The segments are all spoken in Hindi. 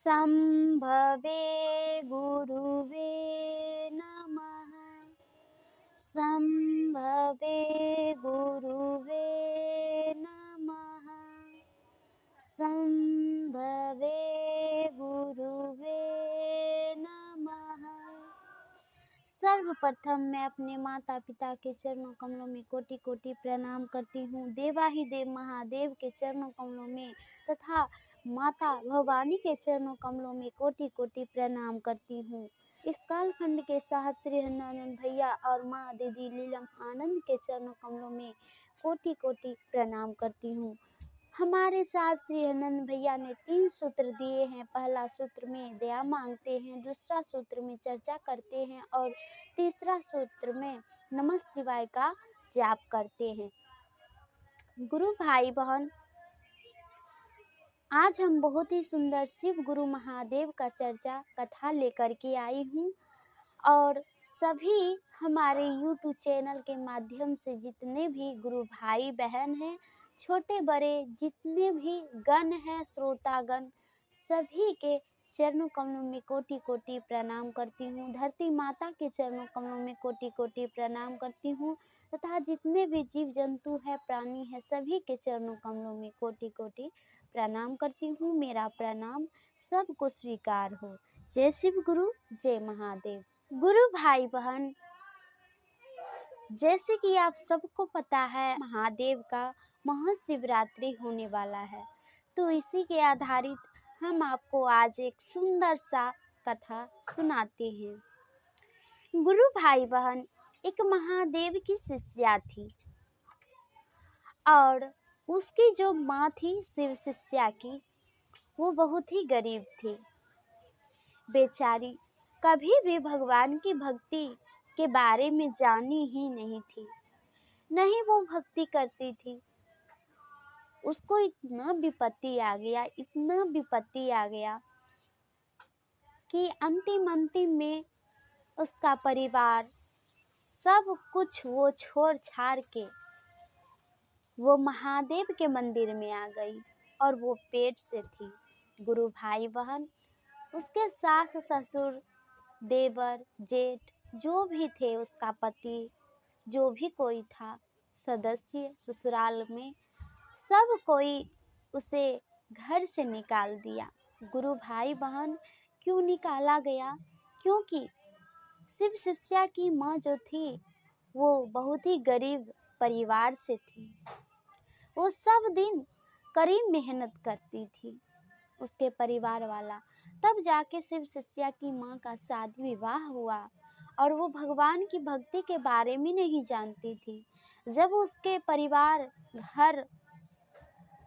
संभवे गुरुवे नमः। संभवे गुरुवे नमः। संभवे गुरुवे नमः। सर्वप्रथम मैं अपने माता पिता के चरणों कमलों में कोटि कोटि प्रणाम करती हूँ। देवाधिदेव महादेव के चरणों कमलों में तथा माता भवानी के चरणों कमलों में कोटि कोटि प्रणाम करती हूँ। इस कालखंड के साहब श्री हरनानंद भैया और माँ दीदी लीलम आनंद के चरणों कमलों में कोटि कोटि प्रणाम करती हूँ। हमारे साहब श्री हरनंद भैया ने 3 सूत्र दिए हैं। पहला सूत्र में दया मांगते हैं, दूसरा सूत्र में चर्चा करते हैं और तीसरा सूत्र में नमः शिवाय का जाप करते हैं। गुरु भाई बहन, आज हम बहुत ही सुंदर शिव गुरु महादेव का चर्चा कथा लेकर के आई हूँ और सभी हमारे YouTube चैनल के माध्यम से जितने भी गुरु भाई बहन हैं, छोटे बड़े जितने भी गण हैं, श्रोतागण, सभी के चरणों कमलों में कोटि कोटि प्रणाम करती हूँ। धरती माता के चरणों कमलों में कोटि कोटि प्रणाम करती हूँ तथा जितने भी जीव जंतु है, प्राणी है, सभी के चरणों कमलों में कोटि कोटि प्रणाम करती हूँ। मेरा प्रणाम सबको स्वीकार हो। जय शिव गुरु, जय महादेव। गुरु भाई बहन, जैसे कि आप सबको पता है महादेव का महाशिवरात्रि होने वाला है, तो इसी के आधारित हम आपको आज एक सुंदर सा कथा सुनाते हैं। गुरु भाई बहन, एक महादेव की शिष्या थी और उसकी जो माँ थी शिव शिष्या की, वो बहुत ही गरीब थी। बेचारी कभी भी भगवान की भक्ति के बारे में जानी ही नहीं थी, नहीं वो भक्ति करती थी। उसको इतना विपत्ति आ गया, इतना विपत्ति आ गया कि अंतिम में उसका परिवार सब कुछ वो छोड़ छाड़ के वो महादेव के मंदिर में आ गई और वो पेट से थी। गुरु भाई बहन, उसके सास ससुर, देवर, जेठ जो भी थे, उसका पति, जो भी कोई था सदस्य ससुराल में, सब कोई उसे घर से निकाल दिया। गुरु भाई बहन, क्यों निकाला गया? क्योंकि शिव शिष्या की माँ जो थी वो बहुत ही गरीब परिवार से थी। वो सब दिन कड़ी मेहनत करती थी, उसके परिवार वाला। तब जाके शिव शिष्या की माँ का शादी विवाह हुआ और वो भगवान की भक्ति के बारे में नहीं जानती थी। जब उसके परिवार घर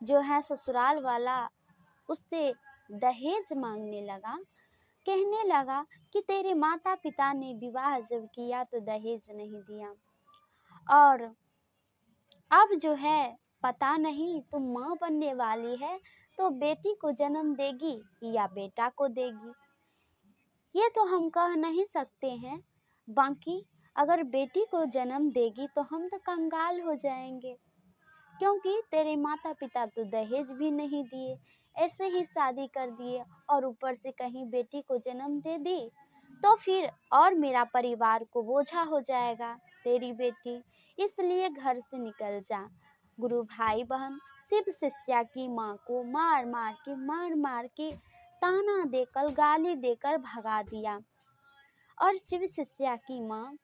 जो है ससुराल वाला उससे दहेज मांगने लगा, कहने लगा कि तेरे माता पिता ने विवाह जब किया तो दहेज नहीं दिया और अब जो है पता नहीं तुम माँ बनने वाली है तो बेटी को जन्म देगी या बेटा को देगी, ये तो हम कह नहीं सकते हैं। बाकी अगर बेटी को जन्म देगी तो हम तो कंगाल हो जाएंगे, क्योंकि तेरे माता पिता तो दहेज भी नहीं दिए, ऐसे ही शादी कर दिए और ऊपर से कहीं बेटी को जन्म दे दी तो फिर और मेरा परिवार को बोझा हो जाएगा तेरी बेटी, इसलिए घर से निकल जा। गुरु भाई बहन, शिव शिष्या की माँ को मार मार के ताना देकर गाली देकर भगा दिया और शिव शिष्या की माँ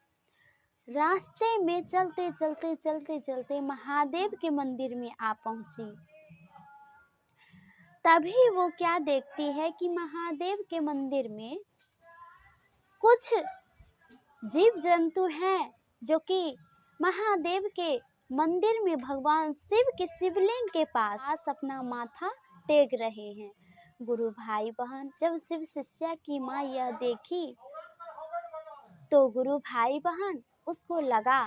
रास्ते में चलते महादेव के मंदिर में आ पहुंची। तभी वो क्या देखती है कि महादेव के मंदिर में कुछ जीव जंतु हैं जो कि महादेव के मंदिर में भगवान शिव के शिवलिंग के पास अपना माथा टेक रहे हैं। गुरु भाई बहन, जब शिव शिष्या की माँ यह देखी तो गुरु भाई बहन उसको लगा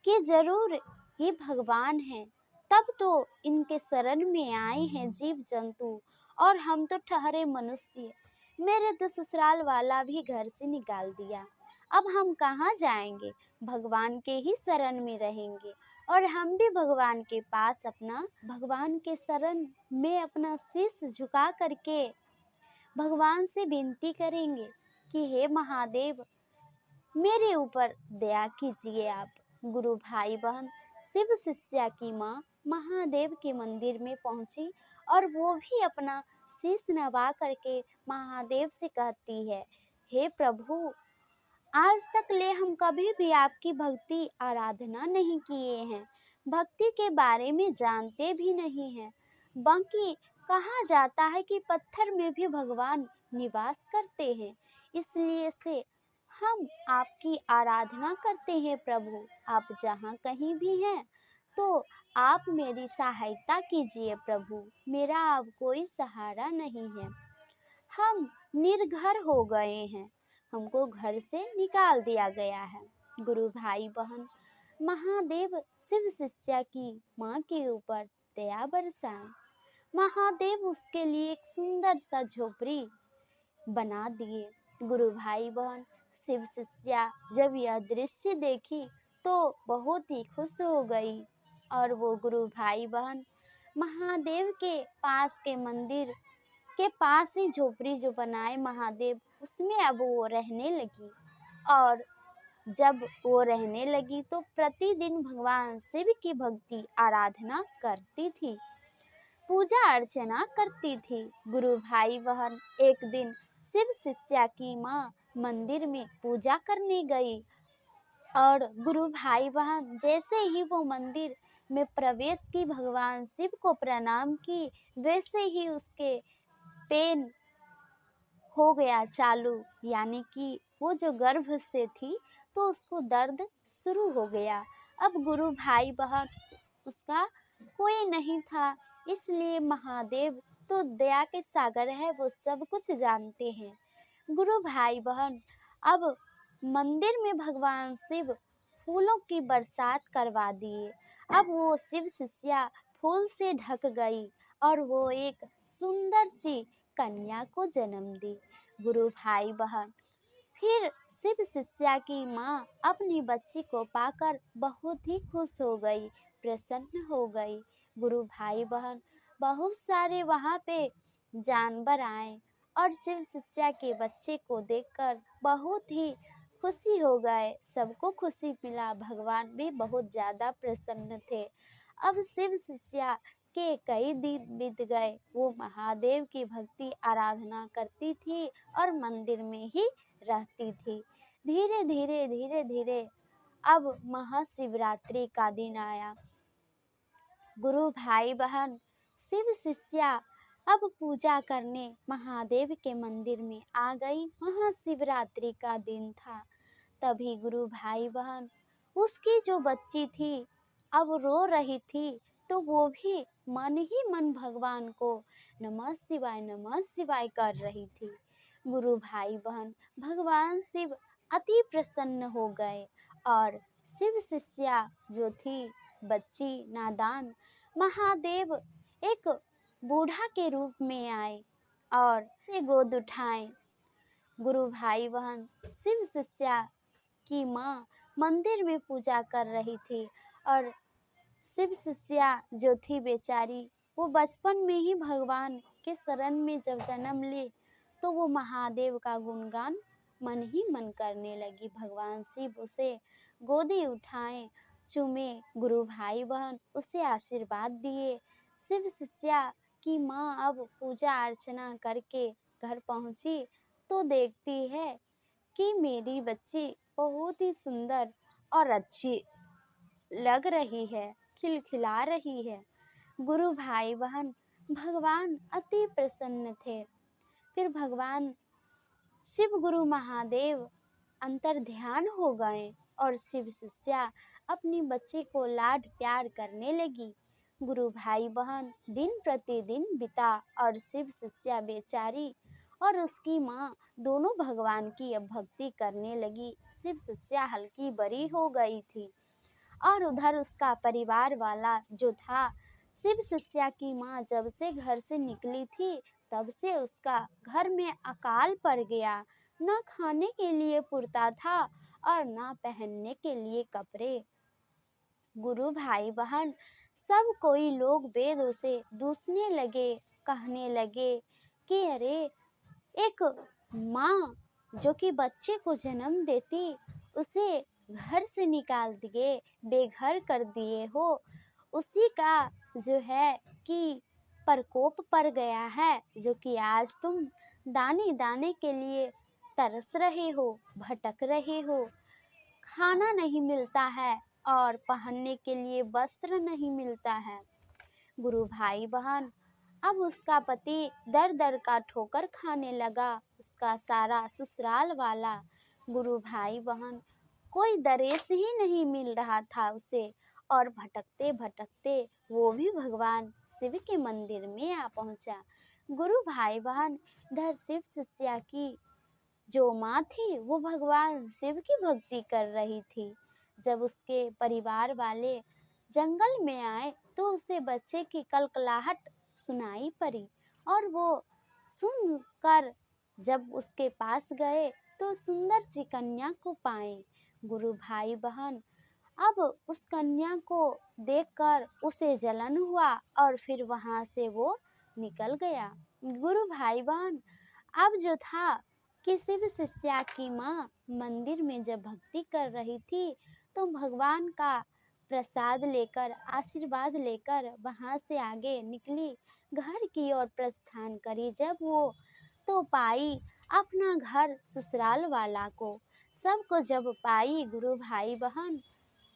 कि जरूर ये भगवान हैं, तब तो इनके शरण में आए हैं जीव जंतु और हम तो ठहरे मनुष्य, मेरे तो ससुराल वाला भी घर से निकाल दिया, अब हम कहाँ जाएंगे? भगवान के ही शरण में रहेंगे और हम भी भगवान के पास भगवान के शरण में अपना शीश झुका करके भगवान से विनती करेंगे कि हे महादेव, मेरे ऊपर दया कीजिए आप। गुरु भाई बहन, शिव शिष्या की माँ महादेव के मंदिर में पहुंची और वो भी अपना शीश नवा करके महादेव से कहती है, हे प्रभु, आज तक ले हम कभी भी आपकी भक्ति आराधना नहीं किए हैं, भक्ति के बारे में जानते भी नहीं हैं। बाकी कहा जाता है कि पत्थर में भी भगवान निवास करते हैं, इसलिए से हम आपकी आराधना करते हैं प्रभु। आप जहाँ कहीं भी हैं तो आप मेरी सहायता कीजिए प्रभु, मेरा अब कोई सहारा नहीं है। हम निर्घर हो गए हैं, हमको घर से निकाल दिया गया है। गुरु भाई बहन, महादेव शिव शिष्या की माँ के ऊपर दया बरसाएं। महादेव उसके लिए एक सुंदर सा झोपड़ी बना दिए। गुरु भाई बहन, शिव शिष्या जब यह दृश्य देखी तो बहुत ही खुश हो गई और वो गुरु भाई बहन महादेव के पास के मंदिर के पास ही झोपड़ी जो बनाए महादेव, उसमें अब वो रहने लगी। और जब वो रहने लगी तो प्रतिदिन भगवान शिव की भक्ति आराधना करती थी, पूजा अर्चना करती थी। गुरु भाई बहन, एक दिन शिव शिष्या की माँ मंदिर में पूजा करने गई और गुरु भाई बहन जैसे ही वो मंदिर में प्रवेश की, भगवान शिव को प्रणाम की, वैसे ही उसके पेन हो गया चालू, यानी कि वो जो गर्भ से थी तो उसको दर्द शुरू हो गया। अब गुरु भाई बहन उसका कोई नहीं था, इसलिए महादेव तो दया के सागर है, वो सब कुछ जानते हैं। गुरु भाई बहन अब मंदिर में भगवान शिव फूलों की बरसात करवा दिए। अब वो शिव शिष्या फूल से ढक गई और वो एक सुंदर सी कन्या को जन्म दी। गुरु भाई बहन, फिर शिव शिष्या की माँ अपनी बच्ची को पाकर बहुत ही खुश हो गई, प्रसन्न हो गई। गुरु भाई बहन, बहुत सारे वहाँ पे जानवर आए और शिव शिष्या के बच्चे को देखकर बहुत ही खुशी हो गए, सबको खुशी मिला, भगवान भी बहुत ज़्यादा प्रसन्न थे। अब शिव शिष्या के कई दिन बीत गए, वो महादेव की भक्ति आराधना करती थी और मंदिर में ही रहती थी। धीरे धीरे धीरे धीरे अब महाशिवरात्रि का दिन आया। गुरु भाई बहन, शिव शिष्या अब पूजा करने महादेव के मंदिर में आ गई। महाशिवरात्रि का दिन था। तभी गुरु भाई बहन, उसकी जो बच्ची थी अब रो रही थी, तो वो भी मन ही मन भगवान को नमः शिवाय कर रही थी। गुरु भाई बहन, भगवान शिव अति प्रसन्न हो गए और शिव शिष्या जो थी बच्ची नादान, महादेव एक बूढ़ा के रूप में आए और गोद उठाए। गुरु भाई बहन, शिव शिष्या की माँ मंदिर में पूजा कर रही थी और शिव शिष्या जो थी बेचारी, वो बचपन में ही भगवान के शरण में जब जन्म ली तो वो महादेव का गुणगान मन ही मन करने लगी। भगवान शिव उसे गोदी उठाए, चूमे। गुरु भाई बहन उसे आशीर्वाद दिए। शिव शिष्या की माँ अब पूजा अर्चना करके घर पहुंची तो देखती है कि मेरी बच्ची बहुत ही सुंदर और अच्छी लग रही है, खिलखिला रही है। गुरु भाई बहन, भगवान अति प्रसन्न थे। फिर भगवान शिव गुरु महादेव अंतर ध्यान हो गए और शिव शिष्या अपनी बच्ची को लाड प्यार करने लगी। गुरु भाई बहन, दिन प्रतिदिन बिता और शिव शिष्या बेचारी और उसकी माँ दोनों भगवान की अब भक्ति करने लगी। शिव शिष्या हल्की बड़ी हो गई थी और उधर उसका परिवार वाला जो था, शिव शिष्या की माँ जब से घर से निकली थी तब से उसका घर में अकाल पड़ गया। न खाने के लिए पुरता था और न पहनने के लिए कपड़े। गुरु भाई बहन, सब कोई लोग वेद उसे दूसने लगे, कहने लगे कि अरे एक माँ जो कि बच्चे को जन्म देती उसे घर से निकाल दिए, बेघर कर दिए हो, उसी का जो है कि प्रकोप पड़ गया है, जो कि आज तुम दाने दाने के लिए तरस रहे हो, भटक रहे हो। खाना नहीं मिलता है और पहनने के लिए वस्त्र नहीं मिलता है। गुरु भाई बहन, अब उसका पति दर दर का ठोकर खाने लगा, उसका सारा ससुराल वाला। गुरु भाई बहन, कोई दरेस ही नहीं मिल रहा था उसे, और भटकते भटकते वो भी भगवान शिव के मंदिर में आ पहुंचा। गुरु भाई बहन, इधर शिव शिष्या की जो माँ थी वो भगवान शिव की भक्ति कर रही थी। जब उसके परिवार वाले जंगल में आए तो उसे बच्चे की कलकलाहट सुनाई पड़ी, और वो सुनकर जब उसके पास गए तो सुंदर सी कन्या को पाए। गुरु भाई बहन, अब उस कन्या को देखकर उसे जलन हुआ और फिर वहां से वो निकल गया। गुरु भाई बहन, अब जो था कि शिव शिष्या की माँ मंदिर में जब भक्ति कर रही थी तो भगवान का प्रसाद लेकर, आशीर्वाद लेकर वहां से आगे निकली, घर की ओर प्रस्थान करी। जब वो तो पाई अपना घर ससुराल वाला को, सबको जब पाई गुरु भाई बहन,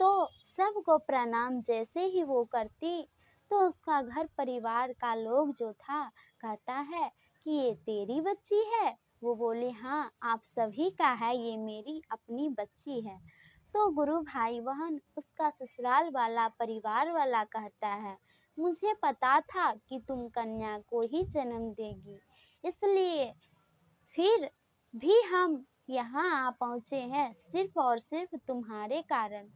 तो सबको प्रणाम जैसे ही वो करती तो उसका घर परिवार का लोग जो था कहता है कि ये तेरी बच्ची है। वो बोले हाँ, आप सभी का है, ये मेरी अपनी बच्ची है। तो गुरु भाई बहन, उसका ससुराल वाला परिवार वाला कहता है, मुझे पता था कि तुम कन्या को ही जन्म देगी, इसलिए फिर भी हम यहाँ आ पहुँचे हैं सिर्फ और सिर्फ तुम्हारे कारण।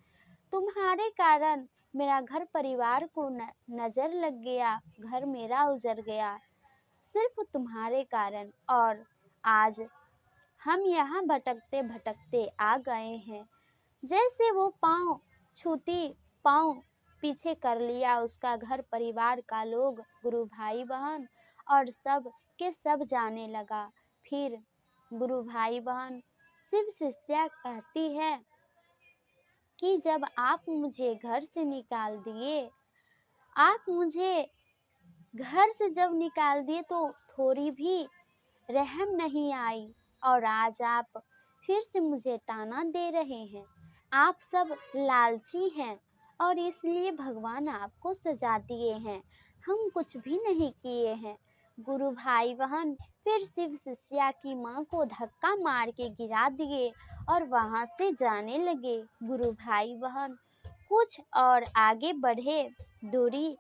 तुम्हारे कारण मेरा घर परिवार को नजर लग गया, घर मेरा उजड़ गया, सिर्फ तुम्हारे कारण। और आज हम यहाँ भटकते भटकते आ गए हैं। जैसे वो पाँव छूती, पाँव पीछे कर लिया उसका घर परिवार का लोग, गुरु भाई बहन, और सब के सब जाने लगा। फिर गुरु भाई बहन, शिव शिष्या कहती है कि जब आप मुझे घर से निकाल दिए, आप मुझे घर से जब निकाल दिए तो थोड़ी भी रहम नहीं आई, और आज आप फिर से मुझे ताना दे रहे हैं। आप सब लालची हैं और इसलिए भगवान आपको सजा दिए हैं, हम कुछ भी नहीं किए हैं। गुरु भाई बहन फिर शिव शिष्या की माँ को धक्का मार के गिरा दिए और वहां से जाने लगे। गुरु भाई बहन कुछ और आगे बढ़े दूरी,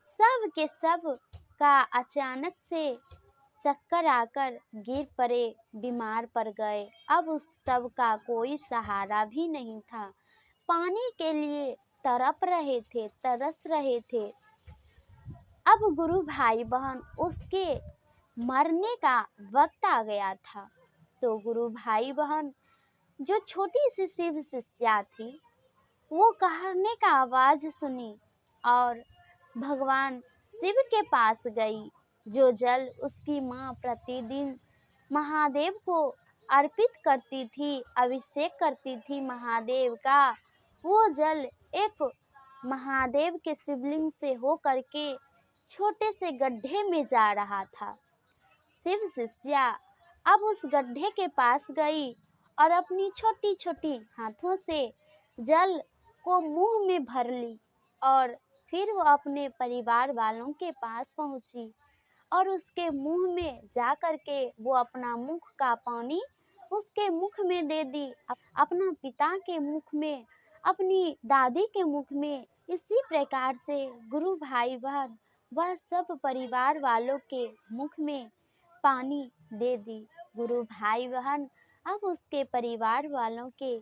सब के सब का अचानक से चक्कर आकर गिर पड़े, बीमार पड़ गए। अब उस सब का कोई सहारा भी नहीं था, पानी के लिए तड़प रहे थे, तरस रहे थे। अब गुरु भाई बहन उसके मरने का वक्त आ गया था। तो गुरु भाई बहन जो छोटी सी शिव शिष्या थी वो कहने का आवाज सुनी और भगवान शिव के पास गई। जो जल उसकी माँ प्रतिदिन महादेव को अर्पित करती थी, अभिषेक करती थी महादेव का, वो जल एक महादेव के शिवलिंग से हो करके छोटे से गड्ढे में जा रहा था। शिव शिष्या अब उस गड्ढे के पास गई और अपनी छोटी छोटी हाथों से जल को मुंह में भर ली, और फिर वो अपने परिवार वालों के पास पहुंची और उसके मुंह में जा कर के वो अपना मुख का पानी उसके मुख में दे दी, अपना पिता के मुख में, अपनी दादी के मुख में। इसी प्रकार से गुरु भाई बहन वह सब परिवार वालों के मुख में पानी दे दी। गुरु भाई बहन अब उसके परिवार वालों के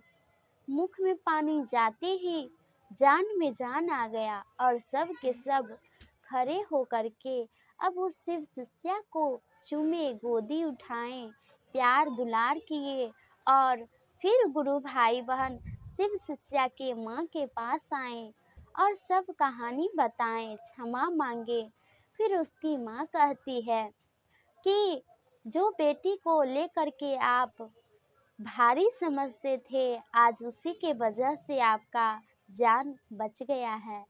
मुख में पानी जाते ही जान में जान आ गया, और सब के सब खड़े होकर के अब उस शिव शिष्या को चूमे, गोदी उठाए, प्यार दुलार किए, और फिर गुरु भाई बहन शिव शिष्या के माँ के पास आए और सब कहानी बताएं, क्षमा मांगे। फिर उसकी माँ कहती है कि जो बेटी को लेकर के आप भारी समझते थे, आज उसी के वजह से आपका जान बच गया है।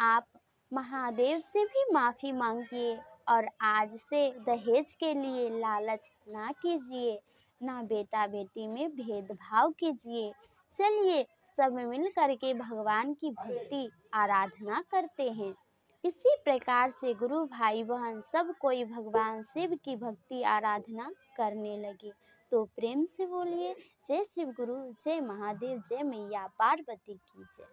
आप महादेव से भी माफ़ी मांगिए और आज से दहेज के लिए लालच ना कीजिए, ना बेटा बेटी में भेदभाव कीजिए। चलिए सब मिल करके भगवान की भक्ति आराधना करते हैं। इसी प्रकार से गुरु भाई बहन सब कोई भगवान शिव की भक्ति आराधना करने लगे। तो प्रेम से बोलिए जय शिव गुरु, जय महादेव, जय मैया पार्वती की जय।